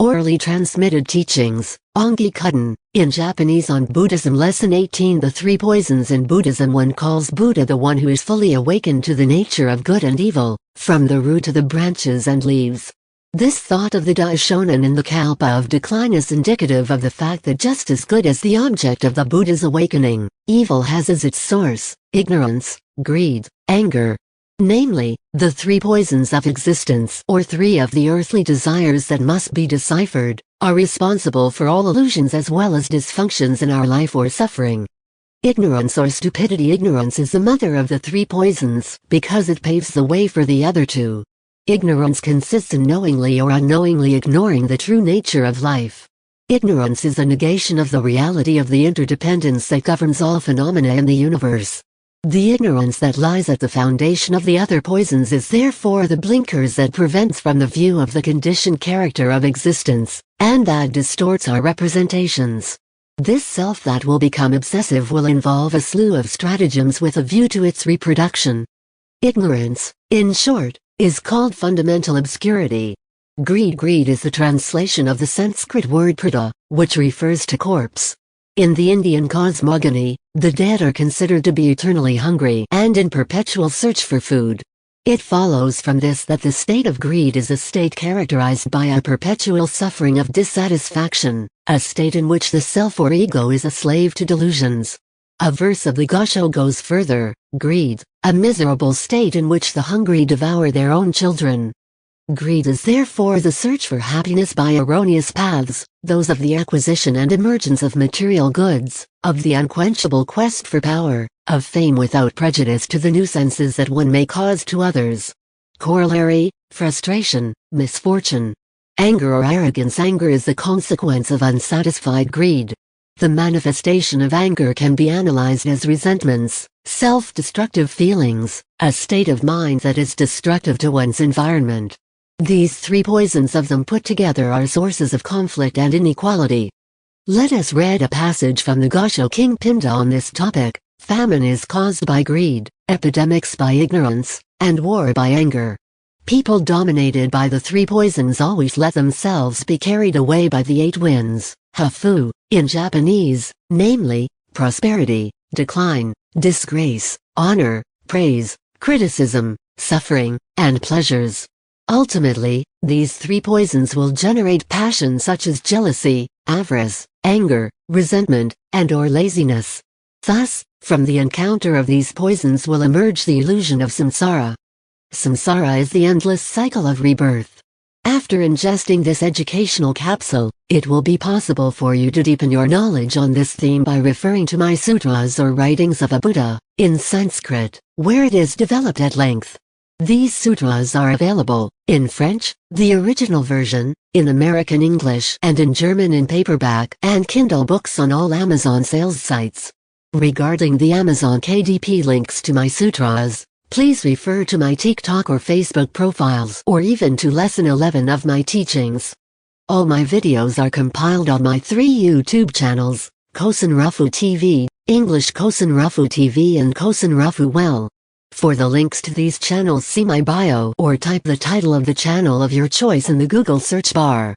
Orally transmitted teachings, Ongi Kuden, in Japanese on Buddhism Lesson 18. The three poisons in Buddhism. One calls Buddha the one who is fully awakened to the nature of good and evil, from the root to the branches and leaves. This thought of the Dahishonin in the kalpa of decline is indicative of the fact that just as good as the object of the Buddha's awakening, evil has as its source, ignorance, greed, anger. Namely, the three poisons of existence, or three of the earthly desires that must be deciphered, are responsible for all illusions as well as dysfunctions in our life or suffering. Ignorance or stupidity. Ignorance is the mother of the three poisons, because it paves the way for the other two. Ignorance consists in knowingly or unknowingly ignoring the true nature of life. Ignorance is a negation of the reality of the interdependence that governs all phenomena in the universe. The ignorance that lies at the foundation of the other poisons is therefore the blinkers that prevents from the view of the conditioned character of existence, and that distorts our representations. This self that will become obsessive will involve a slew of stratagems with a view to its reproduction. Ignorance, in short, is called fundamental obscurity. Greed is the translation of the Sanskrit word prita, which refers to corpse. In the Indian cosmogony, the dead are considered to be eternally hungry and in perpetual search for food. It follows from this that the state of greed is a state characterized by a perpetual suffering of dissatisfaction, a state in which the self or ego is a slave to delusions. A verse of the Gosho goes further: greed, a miserable state in which the hungry devour their own children. Greed is therefore the search for happiness by erroneous paths, those of the acquisition and emergence of material goods, of the unquenchable quest for power, of fame without prejudice to the nuisances that one may cause to others. Corollary: frustration, misfortune. Anger or arrogance. Anger is the consequence of unsatisfied greed. The manifestation of anger can be analyzed as resentments, self-destructive feelings, a state of mind that is destructive to one's environment. These three poisons of them put together are sources of conflict and inequality. Let us read a passage from the Gosho King Pinda on this topic. Famine is caused by greed, epidemics by ignorance, and war by anger. People dominated by the three poisons always let themselves be carried away by the eight winds, hafu, in Japanese, namely, prosperity, decline, disgrace, honor, praise, criticism, suffering, and pleasures. Ultimately, these three poisons will generate passion such as jealousy, avarice, anger, resentment, and/or laziness. Thus, from the encounter of these poisons will emerge the illusion of samsara. Samsara is the endless cycle of rebirth. After ingesting this educational capsule, it will be possible for you to deepen your knowledge on this theme by referring to my sutras or writings of a Buddha, in Sanskrit, where it is developed at length. These sutras are available, in French, the original version, in American English and in German in paperback and Kindle books on all Amazon sales sites. Regarding the Amazon KDP links to my sutras, please refer to my TikTok or Facebook profiles or even to Lesson 11 of my teachings. All my videos are compiled on my 3 YouTube channels, Kosen Rufu TV, English Kosen Rufu TV and Kosen Rufu Well. For the links to these channels see my bio or type the title of the channel of your choice in the Google search bar.